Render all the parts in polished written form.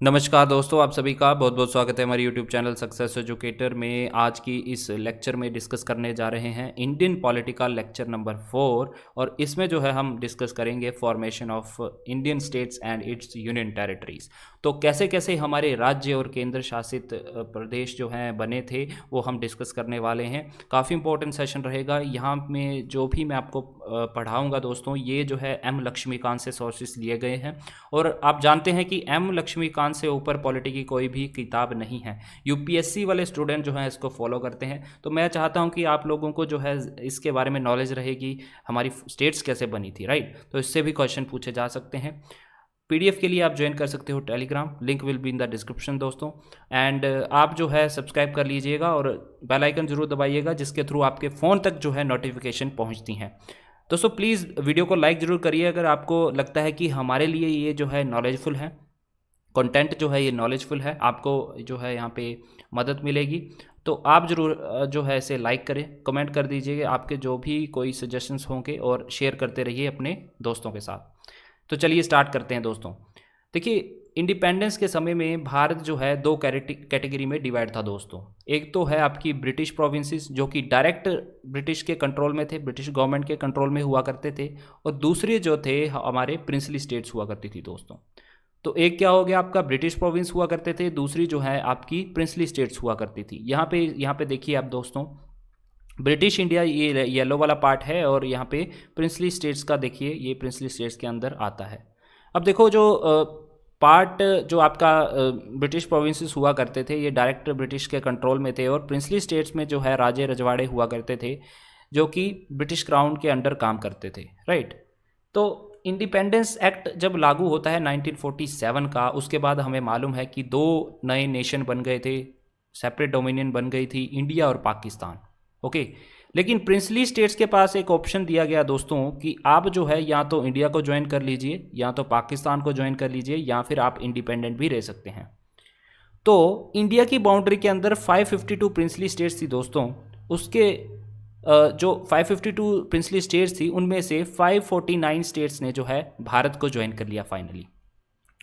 नमस्कार दोस्तों, आप सभी का बहुत बहुत स्वागत है हमारे यूट्यूब चैनल सक्सेस एजुकेटर में। आज की इस लेक्चर में डिस्कस करने जा रहे हैं इंडियन पॉलिटिकल लेक्चर नंबर 4 और इसमें जो है हम डिस्कस करेंगे formation of Indian states and it's union territories. तो कैसे कैसे हमारे राज्य और केंद्र शासित प्रदेश जो हैं बने थे वो हम डिस्कस करने वाले हैं। काफ़ी इंपॉर्टेंट सेशन रहेगा। यहाँ में जो भी मैं आपको पढ़ाऊँगा दोस्तों, ये जो है एम लक्ष्मीकांत से सोर्सेस लिए गए हैं। और आप जानते हैं कि एम लक्ष्मीकांत से ऊपर पॉलिटी की कोई भी किताब नहीं है। यूपीएससी वाले स्टूडेंट जो हैं इसको फॉलो करते हैं। तो मैं चाहता हूं कि आप लोगों को जो है इसके बारे में नॉलेज रहेगी, हमारी स्टेट्स कैसे बनी थी, राइट। तो इससे भी क्वेश्चन पूछे जा सकते हैं। पीडीएफ के लिए आप ज्वाइन कर सकते हो Telegram, link will be in the description दोस्तों। एंड आप जो है सब्सक्राइब कर लीजिएगा और बेल आइकन जरूर दबाइएगा, जिसके थ्रू आपके फ़ोन तक जो है नोटिफिकेशन पहुंचती हैं। दोस्तों प्लीज़ वीडियो को लाइक ज़रूर करिए अगर आपको लगता है कि हमारे लिए ये जो है नॉलेजफुल है, कंटेंट जो है ये नॉलेजफुल है, आपको जो है यहाँ पे मदद मिलेगी। तो आप ज़रूर जो है इसे लाइक करें, कमेंट कर दीजिएगा आपके जो भी कोई सजेशंस होंगे और शेयर करते रहिए अपने दोस्तों के साथ। तो चलिए स्टार्ट करते हैं दोस्तों। देखिए, इंडिपेंडेंस के समय में भारत जो है दो कैटेगरी में डिवाइड था दोस्तों। एक तो है आपकी ब्रिटिश प्रोविंसेस जो कि डायरेक्ट ब्रिटिश के कंट्रोल में थे, ब्रिटिश गवर्नमेंट के कंट्रोल में हुआ करते थे, और दूसरे जो थे हमारे प्रिंसली स्टेट्स हुआ करती थी दोस्तों। तो एक क्या हो गया आपका ब्रिटिश प्रोविंस हुआ करते थे, दूसरी जो है आपकी प्रिंसली स्टेट्स हुआ करती थी। यहाँ पे देखिए आप दोस्तों, ब्रिटिश इंडिया ये येलो वाला पार्ट है और यहाँ पे प्रिंसली स्टेट्स का देखिए, ये प्रिंसली स्टेट्स के अंदर आता है। अब देखो जो पार्ट जो आपका ब्रिटिश प्रोविंसेस हुआ करते थे ये डायरेक्ट ब्रिटिश के कंट्रोल में थे, और प्रिंसली स्टेट्स में जो है राजे रजवाड़े हुआ करते थे जो कि ब्रिटिश क्राउन के अंडर काम करते थे, राइट। तो इंडिपेंडेंस एक्ट जब लागू होता है 1947 का, उसके बाद हमें मालूम है कि दो नए नेशन बन गए थे, सेपरेट डोमिनियन बन गई थी, इंडिया और पाकिस्तान। ओके, लेकिन प्रिंसली स्टेट्स के पास एक ऑप्शन दिया गया दोस्तों कि आप जो है या तो इंडिया को ज्वाइन कर लीजिए, या तो पाकिस्तान को ज्वाइन कर लीजिए, या फिर आप इंडिपेंडेंट भी रह सकते हैं। तो इंडिया की बाउंड्री के अंदर 552 प्रिंसली स्टेट्स थी दोस्तों। उसके जो 552 प्रिंसली स्टेट्स थी उनमें से 549 स्टेट्स ने जो है भारत को ज्वाइन कर लिया फाइनली।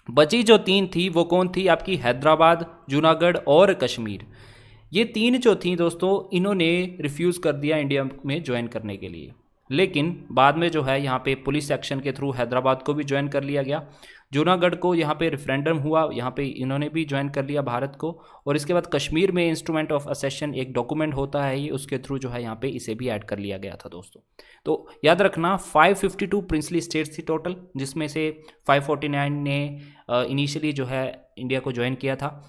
बची जो तीन थी वो कौन थी आपकी, हैदराबाद, जूनागढ़ और कश्मीर। ये तीन जो थी दोस्तों, इन्होंने रिफ्यूज़ कर दिया इंडिया में ज्वाइन करने के लिए। लेकिन बाद में जो है यहाँ पे पुलिस एक्शन के थ्रू हैदराबाद को भी ज्वाइन कर लिया गया। जूनागढ़ को यहाँ पे रेफरेंडम हुआ, यहाँ पे इन्होंने भी ज्वाइन कर लिया भारत को। और इसके बाद कश्मीर में इंस्ट्रूमेंट ऑफ असेशन एक डॉक्यूमेंट होता है, ये उसके थ्रू जो है यहाँ पे इसे भी ऐड कर लिया गया था दोस्तों। तो याद रखना 552 प्रिंसली स्टेट्स थी टोटल, जिसमें से 549 ने इनिशियली जो है इंडिया को ज्वाइन किया था।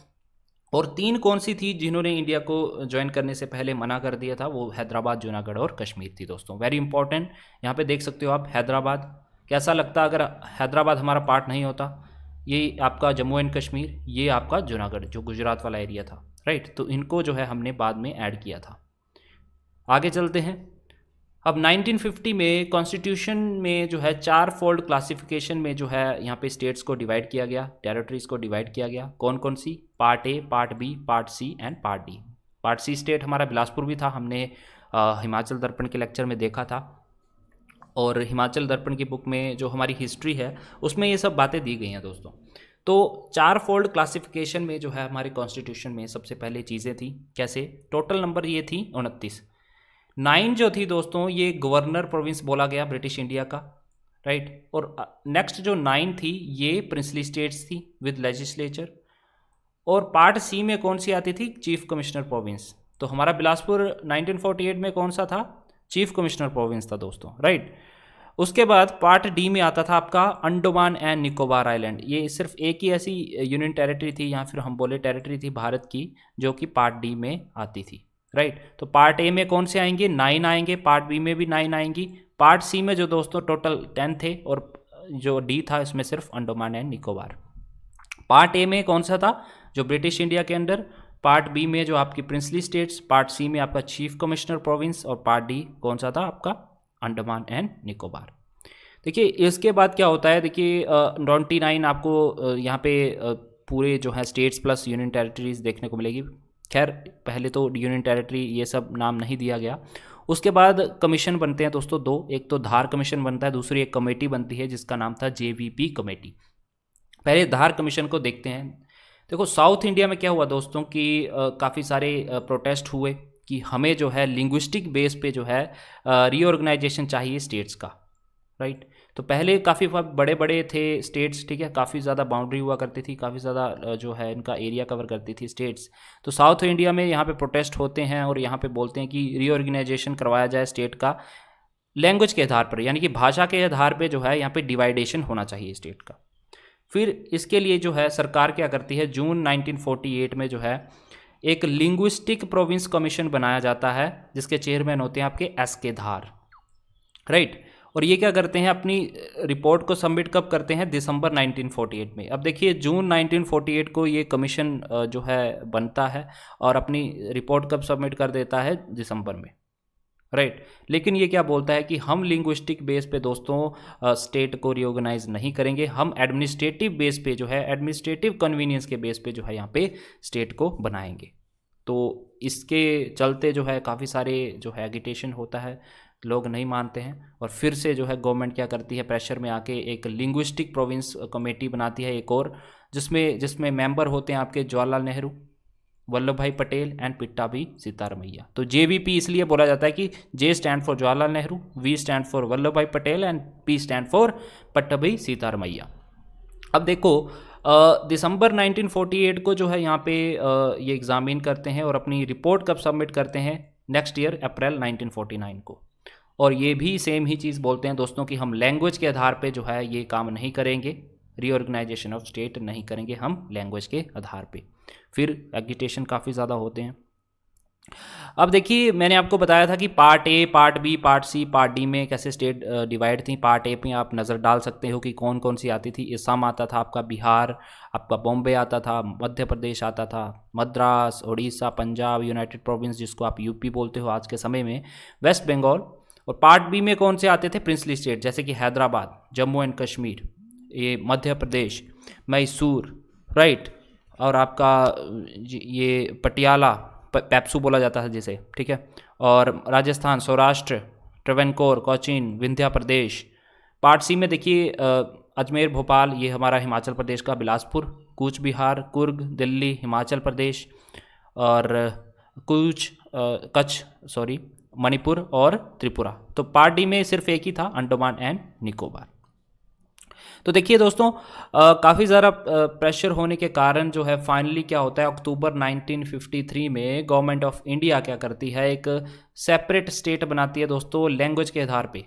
और तीन कौन सी थी जिन्होंने इंडिया को ज्वाइन करने से पहले मना कर दिया था, वो हैदराबाद, जूनागढ़ और कश्मीर थी दोस्तों। वेरी इंपॉर्टेंट, यहाँ पे देख सकते हो आप हैदराबाद। कैसा लगता अगर हैदराबाद हमारा पार्ट नहीं होता। ये आपका जम्मू एंड कश्मीर, ये आपका जूनागढ़ जो गुजरात वाला एरिया था, राइट। तो इनको जो है हमने बाद में ऐड किया था। आगे चलते हैं। अब 1950 में कॉन्स्टिट्यूशन में जो है 4 फोल्ड क्लासिफिकेशन में जो है यहाँ पे स्टेट्स को डिवाइड किया गया, टेरिटरीज को डिवाइड किया गया। कौन कौन सी, part A, part B, part C and part D. Part C state हमारा बिलासपुर भी था, हमने हिमाचल दर्पण के लेक्चर में देखा था। और हिमाचल दर्पण की बुक में जो हमारी हिस्ट्री है उसमें ये सब बातें दी गई हैं दोस्तों। तो 4 फोल्ड क्लासिफिकेशन में जो है हमारे कॉन्स्टिट्यूशन में सबसे पहले चीज़ें थी कैसे, टोटल नंबर ये थी 29। 9 जो थी दोस्तों ये गवर्नर प्रोविंस बोला गया ब्रिटिश इंडिया का, राइट। और नेक्स्ट जो 9 थी ये प्रिंसली स्टेट्स थी विद लेजिस्लेचर। और पार्ट सी में कौन सी आती थी, चीफ कमिश्नर प्रोविंस। तो हमारा बिलासपुर 1948 में कौन सा था, चीफ कमिश्नर प्रोविंस था दोस्तों, राइट। उसके बाद पार्ट डी में आता था आपका अंडमान एंड निकोबार आइलैंड। ये सिर्फ एक ही ऐसी यूनियन टेरिटरी थी, या फिर हम बोले टेरिटरी थी भारत की, जो कि पार्ट डी में आती थी, राइट। तो पार्ट ए में कौन से आएंगे, 9 आएंगे, पार्ट बी में भी 9 आएंगी, पार्ट सी में जो दोस्तों टोटल 10 थे, और जो डी था इसमें सिर्फ Andaman and Nicobar. Part A में कौन सा था, जो ब्रिटिश इंडिया के अंदर, पार्ट बी में जो आपकी प्रिंसली स्टेट्स, पार्ट सी में आपका चीफ कमिश्नर प्रोविंस, और पार्ट डी कौन सा था आपका अंडमान एंड निकोबार। देखिए इसके बाद क्या होता है, देखिए 29 आपको यहाँ पे पूरे जो है स्टेट्स प्लस यूनियन टेरिटरीज देखने को मिलेगी। खैर पहले तो यूनियन टेरिटरी ये सब नाम नहीं दिया गया। उसके बाद कमीशन बनते हैं दोस्तों दो, एक तो धार कमीशन बनता है, दूसरी एक कमेटी बनती है जिसका नाम था JVP कमेटी। पहले धार कमीशन को देखते हैं। देखो साउथ इंडिया में क्या हुआ दोस्तों कि काफ़ी सारे प्रोटेस्ट हुए कि हमें जो है लिंग्विस्टिक बेस पे जो है रीऑर्गेनाइजेशन चाहिए स्टेट्स का, राइट। तो पहले काफ़ी बड़े बड़े थे स्टेट्स, ठीक है, काफ़ी ज़्यादा बाउंड्री हुआ करती थी, काफ़ी ज़्यादा जो है इनका एरिया कवर करती थी स्टेट्स। तो साउथ इंडिया में यहाँ पे प्रोटेस्ट होते हैं और यहाँ पे बोलते हैं कि रीऑर्गेनाइजेशन करवाया जाए स्टेट का लैंग्वेज के आधार पर, यानी कि भाषा के आधार पे जो है यहाँ पे डिवाइडेशन होना चाहिए स्टेट का। फिर इसके लिए जो है सरकार क्या करती है, जून 1948 में जो है एक लिंग्विस्टिक प्रोविंस कमीशन बनाया जाता है जिसके चेयरमैन होते हैं आपके एस के धार, राइट। और ये क्या करते हैं, अपनी रिपोर्ट को सबमिट कब करते हैं, दिसंबर 1948 में। अब देखिए जून 1948 को ये कमीशन जो है बनता है और अपनी रिपोर्ट कब सबमिट कर देता है, दिसंबर में, राइट। लेकिन ये क्या बोलता है कि हम लिंग्विस्टिक बेस पे दोस्तों स्टेट को रिओर्गेनाइज नहीं करेंगे, हम एडमिनिस्ट्रेटिव बेस पे जो है एडमिनिस्ट्रेटिव कन्वीनियंस के बेस पे जो है यहाँ पे स्टेट को बनाएंगे। तो इसके चलते जो है काफ़ी सारे जो है एगिटेशन होता है, लोग नहीं मानते हैं और फिर से जो है गवर्नमेंट क्या करती है, प्रेशर में आके एक लिंग्विस्टिक प्रोविंस कमेटी बनाती है एक और, जिसमें मेंबर होते हैं आपके जवाहरलाल नेहरू, वल्लभ भाई पटेल एंड पिट्टाभी सीतारमैया। तो जेवीपी इसलिए बोला जाता है कि J stand for Jawaharlal Nehru, V stand for Vallabh bhai Patel and P stand for Pattabhi Sitaramayya. अब देखो दिसंबर 1948 को जो है यहाँ पे ये एग्जामिन करते हैं और अपनी रिपोर्ट कब सबमिट करते हैं, नेक्स्ट ईयर अप्रैल 1949 को। और ये भी सेम ही चीज़ बोलते हैं दोस्तों कि हम लैंग्वेज के आधार पे जो है ये काम नहीं करेंगे, रीऑर्गेनाइजेशन ऑफ स्टेट नहीं करेंगे हम लैंग्वेज के आधार पे। फिर एगिटेशन काफ़ी ज़्यादा होते हैं। अब देखिए मैंने आपको बताया था कि part A, part B, part C, part D में कैसे स्टेट डिवाइड थी। पार्ट ए पे आप नज़र डाल सकते हो कि कौन कौन सी आती थी। असम आता था आपका, बिहार आपका, बॉम्बे आता था, मध्य प्रदेश आता था, मद्रास, उड़ीसा, पंजाब, यूनाइटेड प्रोविंस जिसको आप यूपी बोलते हो आज के समय में, वेस्ट बंगाल। और पार्ट बी में कौन से आते थे, प्रिंसली स्टेट जैसे कि हैदराबाद, जम्मू एंड कश्मीर, ये मध्य प्रदेश, मैसूर, राइट, और आपका ये पटियाला, पेप्सू बोला जाता है जिसे, ठीक है, और राजस्थान, सौराष्ट्र, ट्रवनकोर, कोचीन, विंध्य प्रदेश। पार्ट सी में देखिए अजमेर, भोपाल, ये हमारा हिमाचल प्रदेश का, बिलासपुर, कूच बिहार, कुर्ग, दिल्ली, हिमाचल प्रदेश, और कच्छ मणिपुर और त्रिपुरा। तो पार्ट डी में सिर्फ एक ही था, अंडमान एंड निकोबार। तो देखिए दोस्तों काफ़ी ज़्यादा प्रेशर होने के कारण जो है फाइनली क्या होता है, अक्टूबर 1953 में गवर्नमेंट ऑफ इंडिया क्या करती है, एक सेपरेट स्टेट बनाती है दोस्तों लैंग्वेज के आधार पे।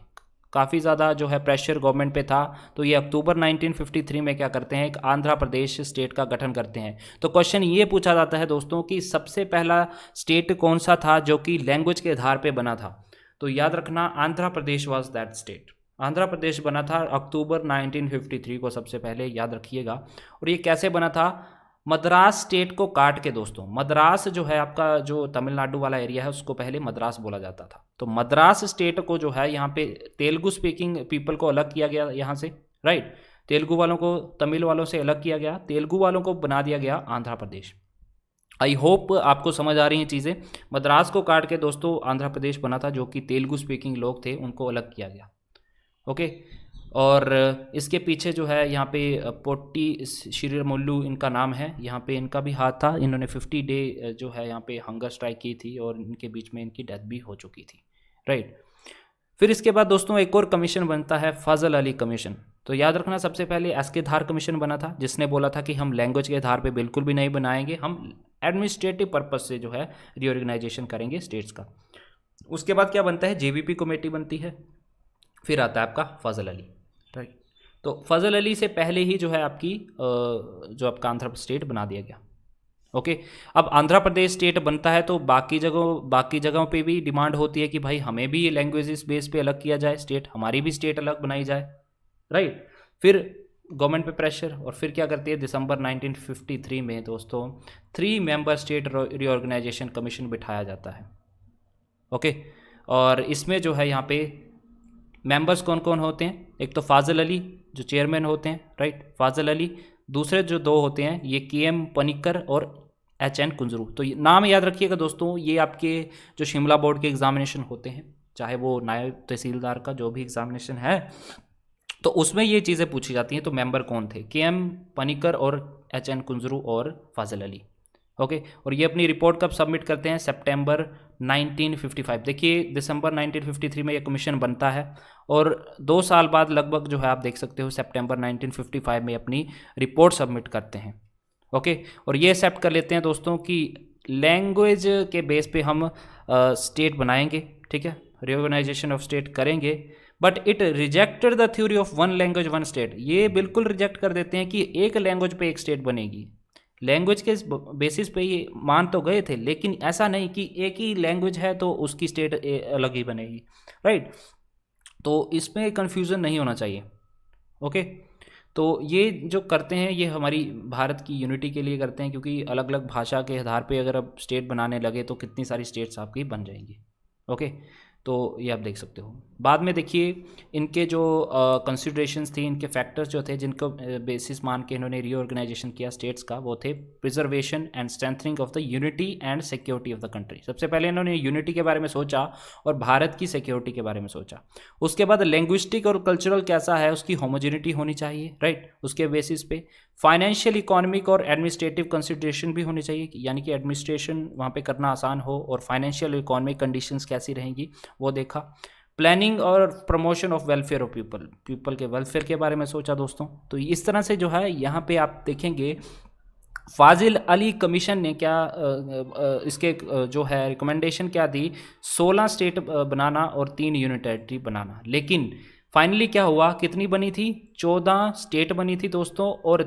काफ़ी ज़्यादा जो है प्रेशर गवर्नमेंट पे था, तो ये अक्टूबर 1953 में क्या करते हैं, एक आंध्र प्रदेश स्टेट का गठन करते हैं। तो क्वेश्चन ये पूछा जाता है दोस्तों कि सबसे पहला स्टेट कौन सा था जो कि लैंग्वेज के आधार पे बना था। तो याद रखना Andhra Pradesh was that state. Andhra Pradesh बना था अक्टूबर 1953 को, सबसे पहले याद रखिएगा। और ये कैसे बना था, मद्रास स्टेट को काट के दोस्तों। मद्रास जो है आपका जो तमिलनाडु वाला एरिया है उसको पहले मद्रास बोला जाता था। तो मद्रास स्टेट को जो है यहाँ पे तेलुगु स्पीकिंग पीपल को अलग किया गया यहाँ से, राइट। तेलुगु वालों को तमिल वालों से अलग किया गया, तेलुगु वालों को बना दिया गया आंध्र प्रदेश। आई होप आपको समझ आ रही हैं चीज़ें। मद्रास को काट के दोस्तों आंध्र प्रदेश बना था, जो कि तेलुगु स्पीकिंग लोग थे उनको अलग किया गया, ओके। और इसके पीछे जो है यहाँ पे पोट्टी श्रीरामुलु इनका नाम है, यहाँ पे इनका भी हाथ था। इन्होंने 50 डे जो है यहाँ पे हंगर स्ट्राइक की थी और इनके बीच में इनकी डेथ भी हो चुकी थी, राइट। फिर इसके बाद दोस्तों एक और कमीशन बनता है, फजल अली कमीशन। तो याद रखना सबसे पहले एस के धार कमीशन बना था, जिसने बोला था कि हम लैंग्वेज के आधार पे बिल्कुल भी नहीं बनाएंगे, हम एडमिनिस्ट्रेटिव पर्पज से जो है रीऑर्गेनाइजेशन करेंगे स्टेट्स का। उसके बाद क्या बनता है, जेवीपी कमेटी बनती है। फिर आता है आपका फजल अली, राइट। तो फजल अली से पहले ही जो है आपकी जो आपका आंध्र स्टेट बना दिया गया, ओके। अब आंध्र प्रदेश स्टेट बनता है तो बाकी जगहों पे भी डिमांड होती है कि भाई हमें भी लैंग्वेजेस बेस पे अलग किया जाए स्टेट, हमारी भी स्टेट अलग बनाई जाए, राइट। फिर गवर्नमेंट पे प्रेशर, और फिर क्या करती है, दिसंबर 1953 में दोस्तों 3 मेंबर स्टेट रीऑर्गेनाइजेशन कमीशन बिठाया जाता है, ओके। और इसमें जो है यहाँ पे मेंबर्स कौन कौन होते हैं, एक तो फाजिल अली जो चेयरमैन होते हैं, राइट, फाजिल अली। दूसरे जो 2 होते हैं ये KM पनिक्कर और HN कुंजरू। तो नाम याद रखिएगा दोस्तों, ये आपके जो शिमला बोर्ड के एग्जामिनेशन होते हैं, चाहे वो नायब तहसीलदार का जो भी एग्जामिनेशन है, तो उसमें ये चीज़ें पूछी जाती हैं। तो मेंबर कौन थे, KM पनिक्कर और HN कुंजरू और फाजिल अली। ओके, और ये अपनी रिपोर्ट कब सबमिट करते हैं? सितंबर 1955। देखिए दिसंबर 1953 में ये कमीशन बनता है और 2 साल बाद लगभग जो है आप देख सकते हो सितंबर 1955 में अपनी रिपोर्ट सबमिट करते हैं। ओके, और ये एक्सेप्ट कर लेते हैं दोस्तों कि लैंग्वेज के बेस पे हम स्टेट बनाएंगे, ठीक है, रिओर्गेनाइजेशन ऑफ स्टेट करेंगे, but it rejected the theory of one language one state. ये बिल्कुल रिजेक्ट कर देते हैं कि एक लैंग्वेज पे एक स्टेट बनेगी। लैंग्वेज के बेसिस पे ये मान तो गए थे, लेकिन ऐसा नहीं कि एक ही लैंग्वेज है तो उसकी स्टेट अलग ही बनेगी, राइट। तो इसमें कन्फ्यूज़न नहीं होना चाहिए। ओके, तो ये जो करते हैं ये हमारी भारत की यूनिटी के लिए करते हैं, क्योंकि अलग अलग भाषा के आधार पे अगर अब स्टेट बनाने लगे तो कितनी सारी स्टेट्स आपकी बन जाएंगी। ओके, तो ये आप देख सकते हो। बाद में देखिए इनके जो कंसिडरेशंस थी, इनके फैक्टर्स जो थे जिनको बेसिस मान के इन्होंने रीऑर्गेनाइजेशन किया स्टेट्स का, वो थे preservation and strengthening of the unity and security of the country. सबसे पहले इन्होंने यूनिटी के बारे में सोचा और भारत की सिक्योरिटी के बारे में सोचा। उसके बाद लैंग्विस्टिक और कल्चरल कैसा है, उसकी होमोजेनिटी होनी चाहिए, राइट। उसके बेसिस पे फाइनेंशियल, इकोनॉमिक और एडमिनिस्ट्रेटिव कंसिडरेशन भी होनी चाहिए, यानी कि एडमिनिस्ट्रेशन वहाँ पे करना आसान हो, और फाइनेंशियल इकोनॉमिक कंडीशंस कैसी रहेंगी वो देखा। प्लानिंग और promotion of welfare of people के वेलफेयर के बारे में सोचा दोस्तों। तो इस तरह से जो है यहाँ पे आप देखेंगे फाजिल अली कमीशन ने क्या इसके जो है रिकमेंडेशन क्या दी, 16 स्टेट बनाना और 3 यूनियन टेरिटरी बनाना। लेकिन फाइनली क्या हुआ, कितनी बनी थी? 14 स्टेट बनी थी दोस्तों, और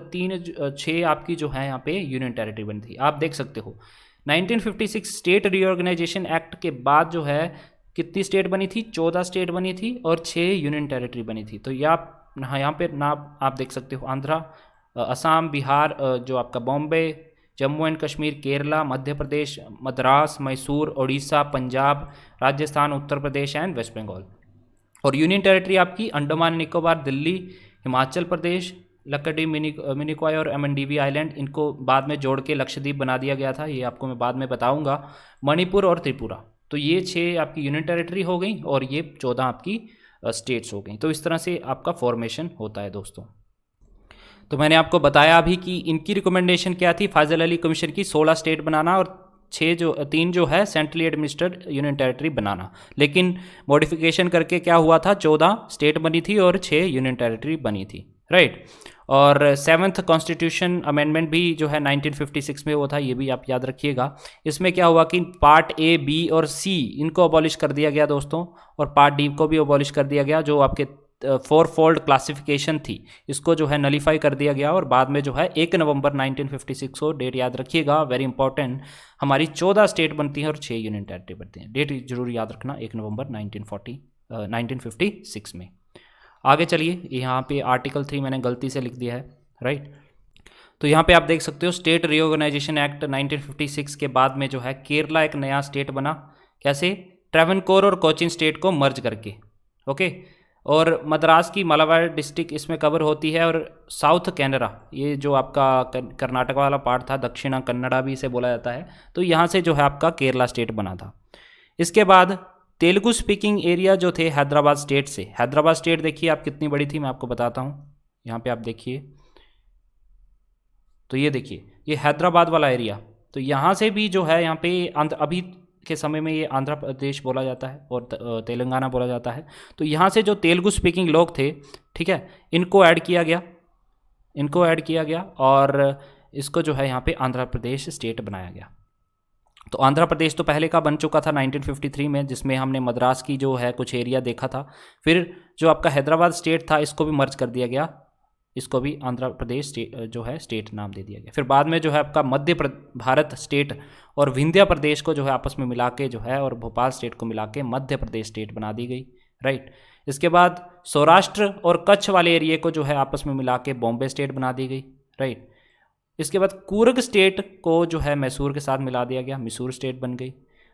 6 आपकी जो है यहाँ पे यूनियन टेरिटरी बनी थी। आप देख सकते हो 1956 स्टेट रीऑर्गेनाइजेशन एक्ट के बाद जो है कितनी स्टेट बनी थी? 14 स्टेट बनी थी और 6 यूनियन टेरिटरी बनी थी। तो ये आप यहाँ पे नाम आप देख सकते हो, आंध्रा, असम, बिहार, जो आपका Bombay, Jammu and Kashmir, Kerala, Madhya Pradesh, Madras, Mysore, Orissa, Punjab, Rajasthan, Uttar Pradesh and West Bengal. और यूनियन टेरिटरी आपकी अंडमान निकोबार, दिल्ली, हिमाचल प्रदेश, लक्षद्वीप, मिनिकॉय और एमएनडीवी आइलैंड, इनको बाद में जोड़ के लक्षद्वीप बना दिया गया था, ये आपको मैं बाद में बताऊंगा, मणिपुर और त्रिपुरा। तो ये 6 आपकी यूनियन टेरिटरी हो गई और ये 14 आपकी स्टेट्स हो गई। तो इस तरह से आपका फॉर्मेशन होता है दोस्तों। तो मैंने आपको बताया अभी कि इनकी रिकमेंडेशन क्या थी, फाजिल अली कमीशन की, 16 स्टेट बनाना और 3 जो है सेंट्रली एडमिनिस्ट्रेड यूनियन टेरिटरी बनाना। लेकिन मॉडिफिकेशन करके क्या हुआ था, 14 स्टेट बनी थी और 6 यूनियन टेरिटरी बनी थी, राइट। और 7th कॉन्स्टिट्यूशन अमेंडमेंट भी जो है 1956 में वो था, ये भी आप याद रखिएगा। इसमें क्या हुआ कि पार्ट A, B और C इनको अबॉलिश कर दिया गया दोस्तों, और पार्ट D को भी अबॉलिश कर दिया गया। जो आपके 4-fold क्लासिफिकेशन थी इसको जो है नलीफाई कर दिया गया, और बाद में जो है 1 नवंबर 1956 को, डेट याद रखिएगा, वेरी इंपॉर्टेंट, हमारी 14 स्टेट बनती हैं और 6 यूनियन टेरिटरी बनती हैं। डेट जरूर याद रखना, 1 नवंबर 1956 में। आगे चलिए, यहाँ पे आर्टिकल 3 मैंने गलती से लिख दिया है, राइट। तो यहाँ पे आप देख सकते हो स्टेट रीऑर्गेनाइजेशन एक्ट 1956 के बाद में जो है केरला एक नया स्टेट बना। कैसे? ट्रेवनकोर और कोचीन स्टेट को मर्ज करके, ओके। और मद्रास की मलाबार डिस्ट्रिक्ट इसमें कवर होती है, और साउथ कैनरा, ये जो आपका कर्नाटक वाला पार्ट था, दक्षिणा कन्नड़ा भी इसे बोला जाता है, तो यहाँ से जो है आपका केरला स्टेट बना था। इसके बाद तेलुगु स्पीकिंग एरिया जो थे हैदराबाद स्टेट से, हैदराबाद स्टेट देखिए आप कितनी बड़ी थी, मैं आपको बताता हूँ। यहाँ पे आप देखिए, तो ये देखिए ये हैदराबाद वाला एरिया, तो यहाँ से भी जो है यहाँ पे अभी के समय में ये आंध्र प्रदेश बोला जाता है और तेलंगाना बोला जाता है। तो यहाँ से जो तेलुगु स्पीकिंग लोग थे, ठीक है, इनको ऐड किया गया और इसको जो है यहाँ पे आंध्र प्रदेश स्टेट बनाया गया। तो आंध्र प्रदेश तो पहले का बन चुका था 1953 में, जिसमें हमने मद्रास की जो है कुछ एरिया देखा था। फिर जो आपका हैदराबाद स्टेट था इसको भी मर्ज कर दिया गया, इसको भी आंध्र प्रदेश जो है स्टेट नाम दे दिया गया। फिर बाद में जो है आपका मध्य भारत स्टेट और विंध्य प्रदेश को जो है आपस में मिला के जो है, और भोपाल स्टेट को मिला के मध्य प्रदेश स्टेट बना दी गई, राइट। इसके बाद सौराष्ट्र और कच्छ वाले एरिए को जो है आपस में मिला के बॉम्बे स्टेट बना दी गई, राइट। इसके बाद कूर्ग स्टेट को जो है मैसूर के साथ मिला दिया गया, मैसूर स्टेट बन गई।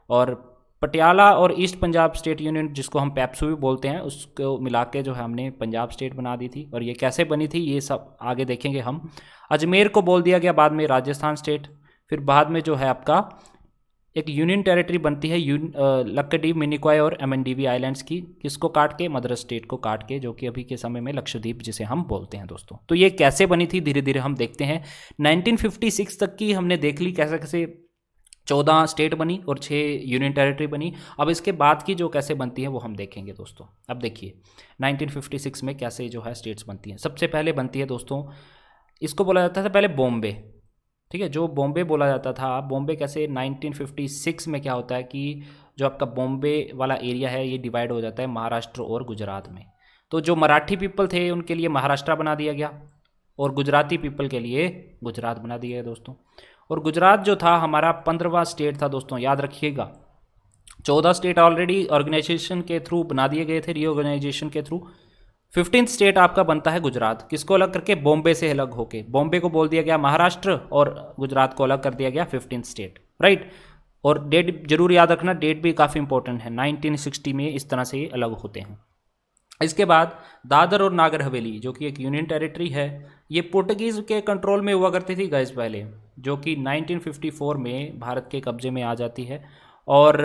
और पटियाला और ईस्ट पंजाब स्टेट यूनियन, जिसको हम पैप्सू भी बोलते हैं, उसको मिला के जो है हमने पंजाब स्टेट बना दी थी। और ये कैसे बनी थी ये सब आगे देखेंगे हम। अजमेर को बोल दिया गया बाद में राजस्थान स्टेट। फिर बाद में जो है आपका एक यूनियन टेरिटरी बनती है लक्षद्वीप, मिनिकॉय और एमएनडीवी आइलैंड्स की, किसको काट के, मदर स्टेट को काट के, जो कि अभी के समय में लक्षद्वीप जिसे हम बोलते हैं दोस्तों। तो ये कैसे बनी थी धीरे धीरे हम देखते हैं। 1956 तक की हमने देख ली कैसे कैसे 14 स्टेट बनी और 6 यूनियन टेरिटरी बनी। अब इसके बाद की जो कैसे बनती है वो हम देखेंगे दोस्तों। अब देखिए 1956 में कैसे जो है स्टेट्स बनती हैं। सबसे पहले बनती है दोस्तों, इसको बोला जाता था पहले बॉम्बे, ठीक है, जो बॉम्बे बोला जाता था। बॉम्बे कैसे, 1956 में क्या होता है कि जो आपका बॉम्बे वाला एरिया है ये डिवाइड हो जाता है महाराष्ट्र और गुजरात में। तो जो मराठी पीपल थे उनके लिए महाराष्ट्र बना दिया गया और गुजराती पीपल के लिए गुजरात बना दिया गया दोस्तों। और गुजरात जो था हमारा 15वां स्टेट था दोस्तों, याद रखिएगा। 14 स्टेट ऑलरेडी ऑर्गेनाइजेशन के थ्रू बना दिए गए थे, रीऑर्गेनाइजेशन के थ्रू। 15th स्टेट आपका बनता है गुजरात, किसको अलग करके, बॉम्बे से अलग होके। बॉम्बे को बोल दिया गया महाराष्ट्र और गुजरात को अलग कर दिया गया 15th स्टेट, राइट। और डेट जरूर याद रखना, डेट भी काफ़ी इंपॉर्टेंट है, 1960 में इस तरह से ये अलग होते हैं। इसके बाद दादर और नागर हवेली जो कि एक यूनियन टेरिटरी है, ये पुर्तगीज़ के कंट्रोल में हुआ करती थी गाइस पहले, जो कि 1954 में भारत के कब्जे में आ जाती है। और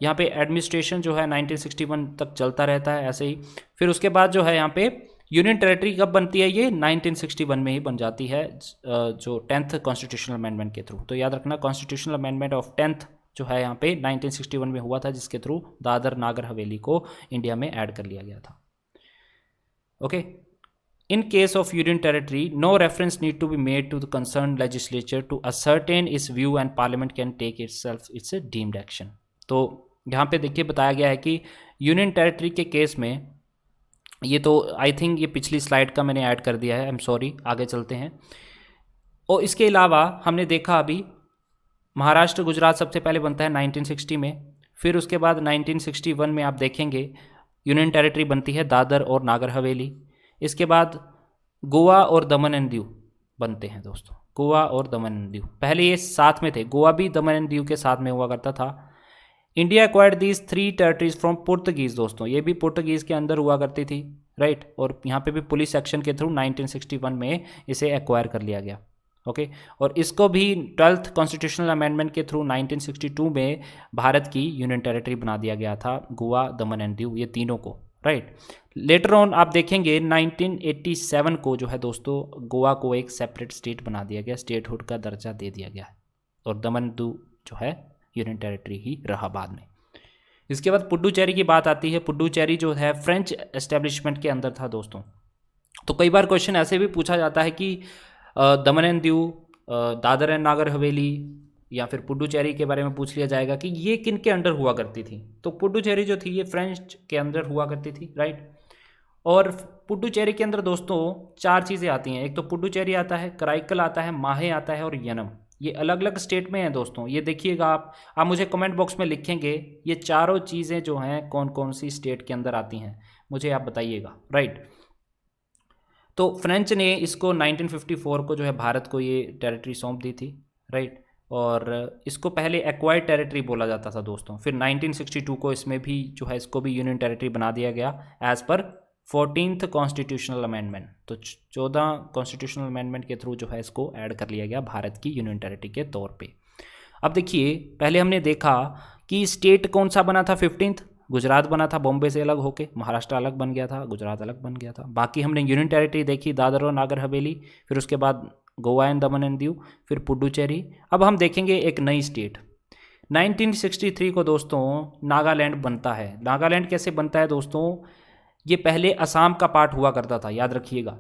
यहाँ पे एडमिनिस्ट्रेशन जो है 1961 तक चलता रहता है ऐसे ही। फिर उसके बाद जो है यहाँ पे यूनियन टेरिटरी कब बनती है, ये 1961 में ही बन जाती है, जो 10th कॉन्स्टिट्यूशनल अमेंडमेंट के थ्रू। तो याद रखना कॉन्स्टिट्यूशनल अमेंडमेंट ऑफ 10th जो है यहाँ पे 1961 में हुआ था, जिसके थ्रू दादर नागर हवेली को इंडिया में ऐड कर लिया गया था। Okay, in case of union territory no reference need to be made to the concerned legislature to ascertain its view and parliament can take itself its deemed action। तो यहाँ पे देखिए बताया गया है कि यूनियन टेरिटरी के केस में, ये तो आई थिंक ये पिछली स्लाइड का मैंने ऐड कर दिया है, आई एम सॉरी, आगे चलते हैं। और इसके अलावा हमने देखा अभी महाराष्ट्र गुजरात सबसे पहले बनता है 1960 में, फिर उसके बाद 1961 में आप देखेंगे यूनियन टेरिटरी बनती है दादर और नागर हवेली। इसके बाद गोवा और दमन एंड दीव बनते हैं दोस्तों, गोवा और दमन एंड दीव। पहले ये साथ में थे, गोवा भी दमन एंड दीव के साथ में हुआ करता था। India acquired these 3 territories from Portuguese दोस्तों, ये भी पुर्तगीज के अंदर हुआ करती थी, राइट। और यहाँ पे भी पुलिस एक्शन के थ्रू 1961 में इसे एक्वायर कर लिया गया, ओके। और इसको भी 12th कॉन्स्टिट्यूशनल अमेंडमेंट के थ्रू 1962 में भारत की यूनियन टेरिटरी बना दिया गया था, गोवा दमन एंड दीव, ये तीनों को, राइट। लेटर ऑन आप देखेंगे 1987 को जो है दोस्तों गोवा को एक सेपरेट स्टेट बना दिया गया, स्टेटहुड का दर्जा दे दिया गया, और दमन दीव जो है यूनियन टेरिटरी ही रहा बाद में। इसके बाद पुडुचेरी की बात आती है। पुडुचेरी जो है फ्रेंच एस्टेब्लिशमेंट के अंदर था दोस्तों। तो कई बार क्वेश्चन ऐसे भी पूछा जाता है कि दमन एंड दीव, दादर एंड नागर हवेली या फिर पुडुचेरी के बारे में पूछ लिया जाएगा कि ये किन के अंडर हुआ करती थी। तो पुडुचेरी जो थी ये फ्रेंच के अंदर हुआ करती थी, राइट। और पुडुचेरी के अंदर दोस्तों 4 चीज़ें आती हैं। एक तो पुडुचेरी आता है, कराईकल आता है, माहे आता है और यनम। ये अलग अलग स्टेट में हैं दोस्तों, ये देखिएगा आप मुझे कमेंट बॉक्स में लिखेंगे ये चारों चीज़ें जो हैं कौन कौन सी स्टेट के अंदर आती हैं, मुझे आप बताइएगा, राइट। तो फ्रेंच ने इसको 1954 को जो है भारत को ये टेरिटरी सौंप दी थी, राइट। और इसको पहले एक्वायर्ड टेरिटरी बोला जाता था दोस्तों। फिर 1962 को इसमें भी जो है इसको भी यूनियन टेरिटरी बना दिया गया as per 14th constitutional amendment. तो 14 कॉन्स्टिट्यूशनल अमेंडमेंट के थ्रू जो है इसको ऐड कर लिया गया भारत की यूनियन टेरिटरी के तौर पे। अब देखिए पहले हमने देखा कि स्टेट कौन सा बना था, 15th गुजरात बना था बॉम्बे से अलग होके, महाराष्ट्र अलग बन गया था, गुजरात अलग बन गया था। बाकी हमने यूनियन टेरिटरी देखी दादर और नागर हवेली, फिर उसके बाद Goa and Daman and Diu, फिर पुडुचेरी। अब हम देखेंगे एक नई स्टेट 1963 को दोस्तों नागालैंड बनता है। नागालैंड कैसे बनता है दोस्तों, ये पहले असम का पार्ट हुआ करता था, याद रखिएगा।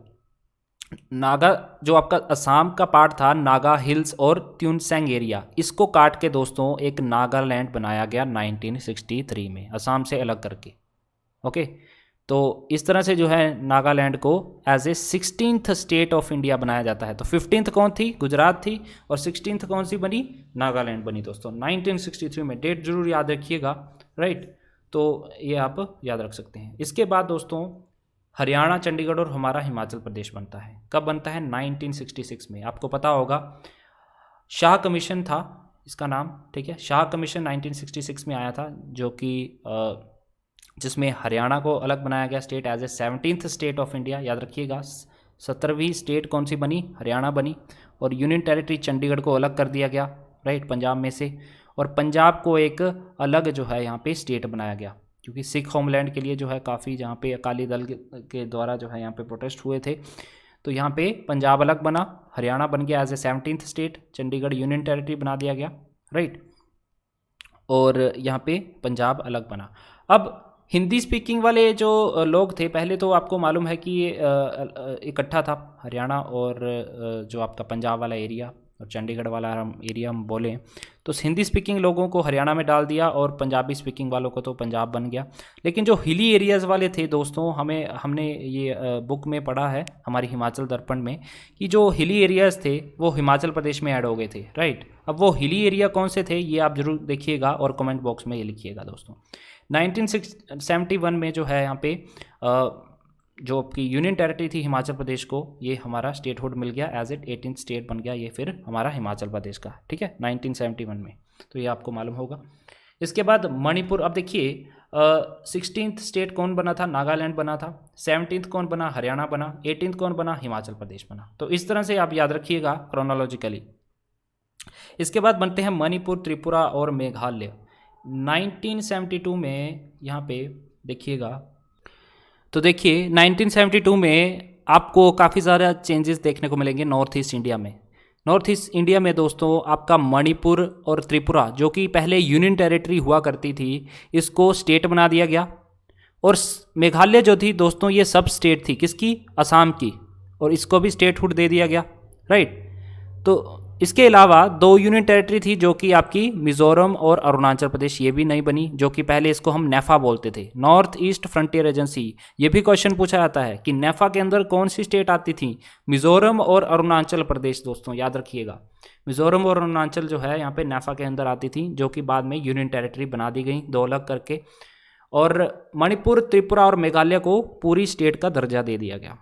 नागा जो आपका असम का पार्ट था, नागा हिल्स और त्यूनसेंग एरिया, इसको काट के दोस्तों एक नागालैंड बनाया गया 1963 में, असम से अलग करके, ओके। तो इस तरह से जो है नागालैंड को as a 16th state of India बनाया जाता है। तो 15th कौन थी, गुजरात थी, और 16th कौन सी बनी, नागालैंड बनी दोस्तों 1963 में। डेट जरूर याद रखिएगा, राइट। तो ये आप याद रख सकते हैं। इसके बाद दोस्तों हरियाणा, चंडीगढ़ और हमारा हिमाचल प्रदेश बनता है। कब बनता है, 1966 में। आपको पता होगा शाह कमीशन था इसका नाम, ठीक है। शाह कमीशन 1966 में आया था, जो कि जिसमें हरियाणा को अलग बनाया गया state as a 17th state of India, याद रखिएगा। 17वीं स्टेट कौन सी बनी, हरियाणा बनी। और यूनियन टेरिटरी चंडीगढ़ को अलग कर दिया गया, राइट, पंजाब में से। और पंजाब को एक अलग जो है यहाँ पे स्टेट बनाया गया, क्योंकि सिख होमलैंड के लिए जो है काफ़ी जहाँ पे अकाली दल के द्वारा जो है यहाँ पे प्रोटेस्ट हुए थे, तो यहाँ पे पंजाब अलग बना, हरियाणा बन गया as a 17th state, Chandigarh union territory बना दिया गया, राइट, और यहाँ पे पंजाब अलग बना। अब हिंदी स्पीकिंग वाले जो लोग थे, पहले तो आपको मालूम है कि ये इकट्ठा था हरियाणा और जो आपका पंजाब वाला एरिया और चंडीगढ़ वाला एरिया हम बोलें तो हिंदी स्पीकिंग लोगों को हरियाणा में डाल दिया और पंजाबी स्पीकिंग वालों को तो पंजाब बन गया। लेकिन जो हिली एरियाज़ वाले थे दोस्तों, हमने ये बुक में पढ़ा है हमारी हिमाचल दर्पण में कि जो हिली एरियाज़ थे वो हिमाचल प्रदेश में ऐड हो गए थे, राइट। अब वो हिली एरिया कौन से थे ये आप ज़रूर देखिएगा और कमेंट बॉक्स में ये लिखिएगा दोस्तों। 1971 में जो है यहाँ पे जो आपकी यूनियन टेरिटरी थी हिमाचल प्रदेश को, ये हमारा स्टेटहुड मिल गया एज एट 18th स्टेट बन गया ये फिर हमारा हिमाचल प्रदेश का, ठीक है, 1971 में, तो ये आपको मालूम होगा। इसके बाद मणिपुर, अब देखिए 16th स्टेट कौन बना था, नागालैंड बना था, 17th कौन बना, हरियाणा बना, 18th कौन बना, हिमाचल प्रदेश बना। तो इस तरह से आप याद रखिएगा क्रोनोलॉजिकली। इसके बाद बनते हैं मणिपुर, त्रिपुरा और मेघालय। 1972 में यहाँ पे देखिएगा, तो देखिए 1972 में आपको काफ़ी ज़्यादा चेंजेस देखने को मिलेंगे नॉर्थ ईस्ट इंडिया में। नॉर्थ ईस्ट इंडिया में दोस्तों आपका मणिपुर और त्रिपुरा जो कि पहले यूनियन टेरिटरी हुआ करती थी, इसको स्टेट बना दिया गया। और मेघालय जो थी दोस्तों ये सब स्टेट थी, किसकी, असम की, और इसको भी स्टेटहुड दे दिया गया, राइट। तो इसके अलावा दो यूनियन टेरिटरी थी जो कि आपकी मिजोरम और अरुणाचल प्रदेश, ये भी नहीं बनी, जो कि पहले इसको हम नेफा बोलते थे, नॉर्थ ईस्ट फ्रंटियर एजेंसी। ये भी क्वेश्चन पूछा जाता है कि नेफा के अंदर कौन सी स्टेट आती थी, मिजोरम और अरुणाचल प्रदेश। दोस्तों याद रखिएगा, मिजोरम और अरुणाचल जो है यहाँ पे नेफा के अंदर आती थी, जो कि बाद में यूनियन टेरिटरी बना दी गई दो अलग करके। और मणिपुर, त्रिपुरा और मेघालय को पूरी स्टेट का दर्जा दे दिया गया।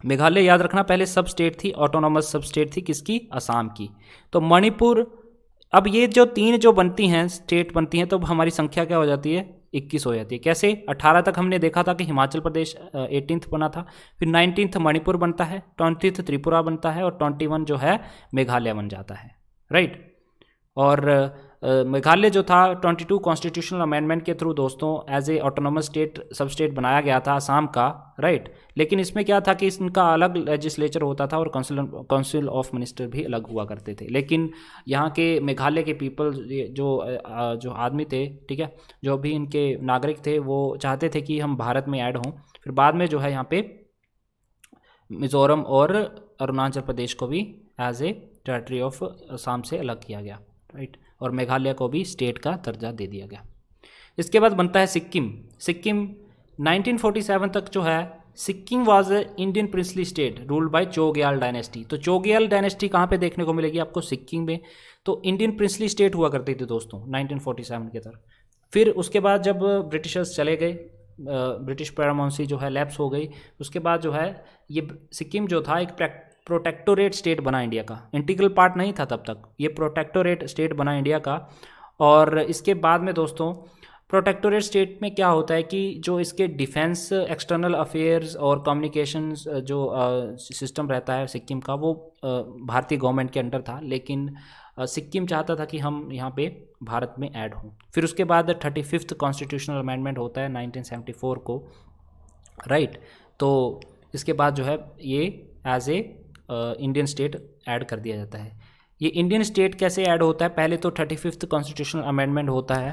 मेघालय याद रखना पहले सब स्टेट थी, ऑटोनॉमस सब स्टेट थी, किसकी, असम की। तो मणिपुर, अब ये जो तीन जो बनती हैं स्टेट बनती हैं, तो हमारी संख्या क्या हो जाती है, 21 हो जाती है। कैसे, 18 तक हमने देखा था कि हिमाचल प्रदेश 18th बना था, फिर 19th मणिपुर बनता है, 20th त्रिपुरा बनता है और 21 जो है मेघालय बन जाता है, राइट। और मेघालय जो था 22 कॉन्स्टिट्यूशनल अमेंडमेंट के थ्रू दोस्तों एज ए ऑटोनोमस स्टेट सब स्टेट बनाया गया था असम का, राइट। लेकिन इसमें क्या था कि इनका अलग लेजिस्लेचर होता था और काउंसिल ऑफ मिनिस्टर भी अलग हुआ करते थे। लेकिन यहाँ के मेघालय के पीपल जो आदमी थे, ठीक है, जो भी इनके नागरिक थे, वो चाहते थे कि हम भारत में ऐड हों। फिर बाद में जो है यहाँ पे मिजोरम और अरुणाचल प्रदेश को भी as a territory of Assam से अलग किया गया, राइट, और मेघालय को भी स्टेट का दर्जा दे दिया गया। इसके बाद बनता है सिक्किम। सिक्किम 1947 तक जो है, Sikkim was Indian princely state ruled by Chogyal dynasty. तो चोग्याल डायनेस्टी कहाँ पे देखने को मिलेगी आपको, सिक्किम में। तो इंडियन प्रिंसली स्टेट हुआ करती थी दोस्तों 1947 के तरफ। फिर उसके बाद जब ब्रिटिशर्स चले गए, ब्रिटिश पैरामाउंसी जो है लैप्स हो गई, उसके बाद जो है ये सिक्किम जो था एक प्रोटेक्टोरेट स्टेट बना इंडिया का, इंटीग्रल पार्ट नहीं था तब तक, ये प्रोटेक्टोरेट स्टेट बना इंडिया का। और इसके बाद में दोस्तों प्रोटेक्टोरेट स्टेट में क्या होता है कि जो इसके डिफेंस, एक्सटर्नल अफेयर्स और कम्युनिकेशंस जो सिस्टम रहता है सिक्किम का, वो भारतीय गवर्नमेंट के अंडर था। लेकिन सिक्किम चाहता था कि हम यहाँ पे भारत में ऐड हों। फिर उसके बाद 35th कॉन्स्टिट्यूशनल अमेंडमेंट होता है 1974 को, राइट। तो इसके बाद जो है ये as a Indian state add कर दिया जाता है। ये इंडियन स्टेट कैसे ऐड होता है, पहले तो 35th कॉन्स्टिट्यूशनल अमेंडमेंट होता है,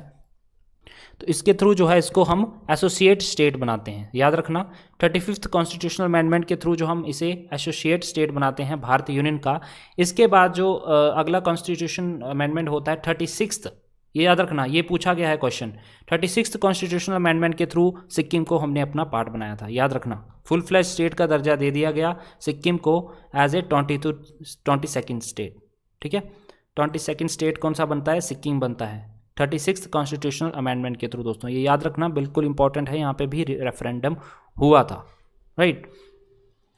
तो इसके थ्रू जो है इसको हम एसोसिएट स्टेट बनाते हैं। याद रखना 35th कॉन्स्टिट्यूशनल अमेंडमेंट के थ्रू जो हम इसे एसोसिएट स्टेट बनाते हैं भारत यूनियन का। इसके बाद जो अगला कॉन्स्टिट्यूशन अमेंडमेंट होता है 36th, ये याद रखना, ये पूछा गया है क्वेश्चन। 36th कॉन्स्टिट्यूशनल अमेंडमेंट के थ्रू सिक्किम को हमने अपना पार्ट बनाया था, याद रखना। फुल फ्लैश स्टेट का दर्जा दे दिया गया सिक्किम को एज ए 22nd स्टेट, ठीक है। 22nd स्टेट कौन सा बनता है, सिक्किम बनता है 36th कॉन्स्टिट्यूशनल अमेंडमेंट के थ्रू दोस्तों, ये याद रखना, बिल्कुल इंपॉर्टेंट है। यहाँ पे भी रेफरेंडम हुआ था, राइट।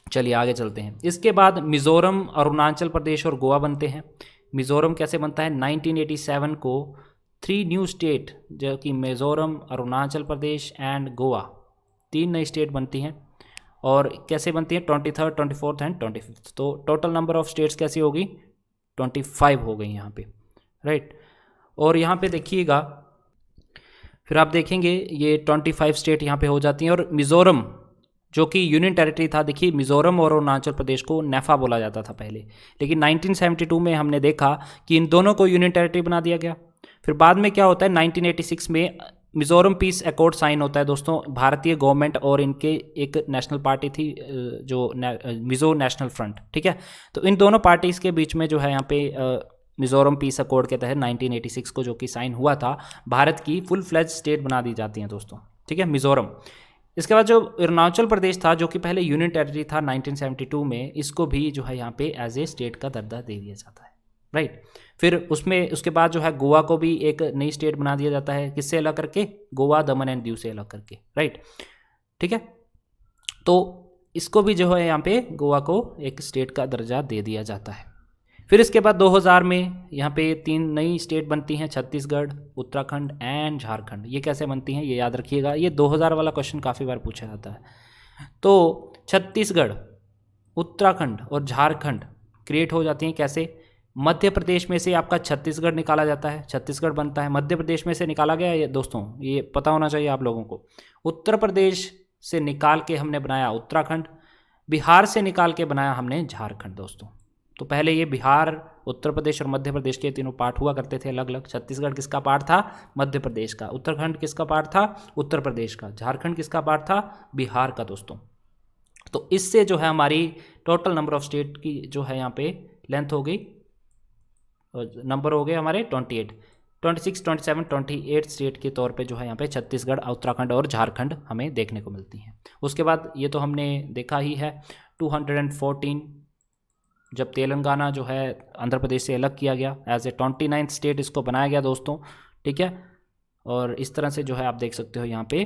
चलिए आगे चलते हैं। इसके बाद मिजोरम, अरुणाचल प्रदेश और गोवा बनते हैं। मिजोरम कैसे बनता है, 1987 को 3 न्यू स्टेट जो कि मिजोरम, अरुणाचल प्रदेश एंड गोवा, 3 नई स्टेट बनती हैं। और कैसे बनती है, 23rd, 24th एंड 25th। तो टोटल नंबर ऑफ स्टेट्स कैसी होगी, 25 हो गई यहाँ पे, राइट। और यहाँ पे देखिएगा, फिर आप देखेंगे ये 25 स्टेट यहाँ पे हो जाती हैं। और मिज़ोरम जो कि यूनियन टेरिटरी था, देखिए मिज़ोरम और अरुणाचल प्रदेश को नेफा बोला जाता था पहले, लेकिन 1972 में हमने देखा कि इन दोनों को यूनियन टेरिटरी बना दिया गया। फिर बाद में क्या होता है, 1986 में मिज़ोरम पीस अकॉर्ड साइन होता है दोस्तों। भारतीय गवर्नमेंट और इनके एक नेशनल पार्टी थी जो मिज़ो नेशनल फ्रंट, ठीक है। तो इन दोनों पार्टीज़ के बीच में जो है यहाँ पे मिज़ोरम पीस अकॉर्ड के तहत 1986 को जो कि साइन हुआ था, भारत की फुल फ्लेज स्टेट बना दी जाती हैं दोस्तों, ठीक है, मिज़ोरम। इसके बाद जो अरुणाचल प्रदेश था जो कि पहले यूनियन टेरिटरी था 1972 में, इसको भी जो है यहाँ पे एज ए स्टेट का दर्जा दे दिया जाता है, राइट। फिर उसके बाद जो है गोवा को भी एक नई स्टेट बना दिया जाता है, किससे अलग करके, गोवा दमन एंड दीव से अलग करके, राइट, ठीक है। तो इसको भी जो है यहाँ पे गोवा को एक स्टेट का दर्जा दे दिया जाता है। फिर इसके बाद 2000 में यहाँ पे 3 नई स्टेट बनती हैं, छत्तीसगढ़, उत्तराखंड एंड झारखंड। ये कैसे बनती हैं ये याद रखिएगा, ये 2000 वाला क्वेश्चन काफ़ी बार पूछा जाता है। तो छत्तीसगढ़, उत्तराखंड और झारखंड क्रिएट हो जाती हैं कैसे, मध्य प्रदेश में से आपका छत्तीसगढ़ निकाला जाता है, छत्तीसगढ़ बनता है, मध्य प्रदेश में से निकाला गया ये दोस्तों, ये पता होना चाहिए आप लोगों को। उत्तर प्रदेश से निकाल के हमने बनाया उत्तराखंड, बिहार से निकाल के बनाया हमने झारखंड दोस्तों। तो पहले ये बिहार, उत्तर प्रदेश और मध्य प्रदेश के तीनों पार्ट हुआ करते थे अलग अलग। छत्तीसगढ़ किसका पार्ट था, मध्य प्रदेश का, उत्तराखंड किसका पार्ट था, उत्तर प्रदेश का, झारखंड किसका पार्ट था, बिहार का दोस्तों। तो इससे जो है हमारी टोटल नंबर ऑफ स्टेट की जो है यहाँ पे लेंथ हो गई, नंबर हो गए हमारे 28, 26, 27, 28 स्टेट के तौर पे जो है यहाँ पे छत्तीसगढ़, उत्तराखंड और झारखंड हमें देखने को मिलती हैं। उसके बाद ये तो हमने देखा ही है 214, जब तेलंगाना जो है आंध्र प्रदेश से अलग किया गया, एज ए 29th स्टेट इसको बनाया गया दोस्तों, ठीक है। और इस तरह से जो है आप देख सकते हो यहाँ पे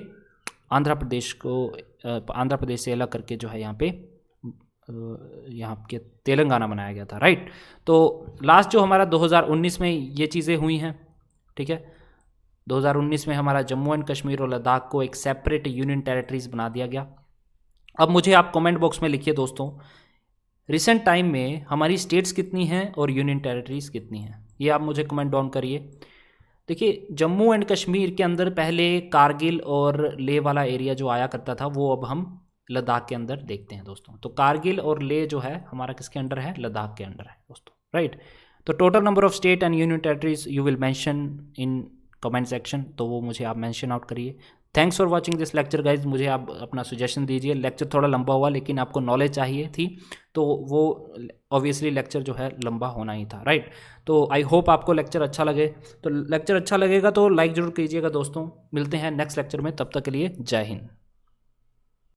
आंध्र प्रदेश को आंध्र प्रदेश से अलग करके जो है यहाँ पे यहाँ के तेलंगाना बनाया गया था, राइट। तो लास्ट जो हमारा 2019 में ये चीज़ें हुई हैं, ठीक है। 2019 में हमारा जम्मू एंड कश्मीर और लद्दाख को एक सेपरेट यूनियन टेरिटरीज बना दिया गया। अब मुझे आप कमेंट बॉक्स में लिखिए दोस्तों, रिसेंट टाइम में हमारी स्टेट्स कितनी हैं और यूनियन टेरिटरीज कितनी हैं, ये आप मुझे कमेंट डाउन करिए। देखिए जम्मू एंड कश्मीर के अंदर पहले कारगिल और लेह वाला एरिया जो आया करता था, वो अब हम लद्दाख के अंदर देखते हैं दोस्तों। तो कारगिल और लेह जो है हमारा किसके अंडर है, लद्दाख के अंडर है दोस्तों, राइट। तो total number of state and union territories you will mention in comment section, तो वो मुझे आप मेंशन आउट करिए। Thanks for watching this lecture guys. मुझे आप अपना सजेशन दीजिए। लेक्चर थोड़ा लंबा हुआ, लेकिन आपको नॉलेज चाहिए थी, तो वो ऑब्वियसली लेक्चर जो है लंबा होना ही था, राइट। तो आई होप आपको लेक्चर अच्छा लगे। तो लेक्चर अच्छा लगेगा तो लाइक ज़रूर कीजिएगा दोस्तों। मिलते हैं नेक्स्ट लेक्चर में, तब तक के लिए जय हिंद।